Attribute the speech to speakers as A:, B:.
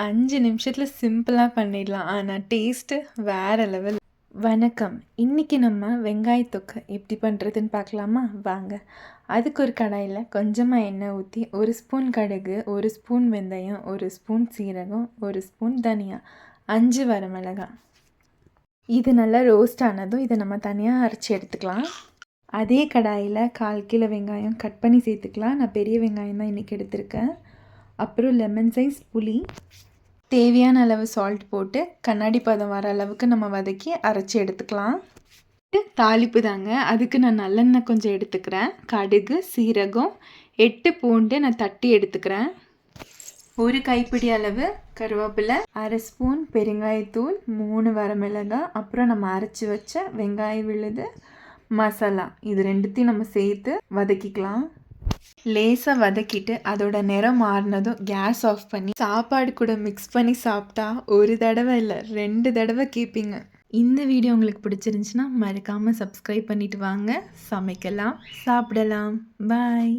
A: 5 நிமிஷத்துல சிம்பிளா பண்ணிடலாம். ஆனா டேஸ்ட்டு வேற லெவல். வணக்கம். இன்னைக்கு நம்ம வெங்காய தொக்கு எப்படி பண்ணுறதுன்னு பார்க்கலாமா? வாங்க. அதுக்கு ஒரு கடாயில் கொஞ்சமாக எண்ணெய் ஊற்றி 1 ஸ்பூன் கடுகு, 1 ஸ்பூன் வெந்தயம், 1 ஸ்பூன் சீரகம், 1 ஸ்பூன் தனியா, 5 வரமிளகாய். இது நல்லா ரோஸ்ட் ஆனதும் இதை நம்ம தனியாக அரைச்சி எடுத்துக்கலாம். அதே கடாயில் 1/4 கிலோ வெங்காயம் கட் பண்ணி சேர்த்துக்கலாம். நான் பெரிய வெங்காயம் தான் இன்றைக்கி எடுத்திருக்கேன். அப்புறம் லெமன் சைஸ் புளி, தேவையான அளவு சால்ட் போட்டு கண்ணாடி பதம் வர அளவுக்கு நம்ம வதக்கி அரைச்சி எடுத்துக்கலாம். தாளிப்பு தாங்க. அதுக்கு நான் நல்லெண்ணெய் கொஞ்சம் எடுத்துக்கிறேன். கடுகு, சீரகம், 8 பூண்டு நான் தட்டி எடுத்துக்கிறேன். 1 கைப்பிடி அளவு கருவேப்பிலை, 1/2 ஸ்பூன் பெருங்காயத்தூள், 3 வரமிளகாய், அப்புறம் நம்ம அரைச்சி வச்ச வெங்காய விழுது, மசாலா, இது ரெண்டுத்தையும் நம்ம சேர்த்து வதக்கிக்கலாம். லேசாக வதக்கிட்டு அதோட நிறம் மாறினதும் கேஸ் ஆஃப் பண்ணி சாப்பாடு கூட மிக்ஸ் பண்ணி சாப்பிட்டா ஒரு தடவை இல்லை 2 தடவை கேட்பீங்க. இந்த வீடியோ உங்களுக்கு பிடிச்சிருந்துச்சுன்னா மறக்காமல் சப்ஸ்கிரைப் பண்ணிட்டு வாங்க. சமைக்கலாம், சாப்பிடலாம். பாய்.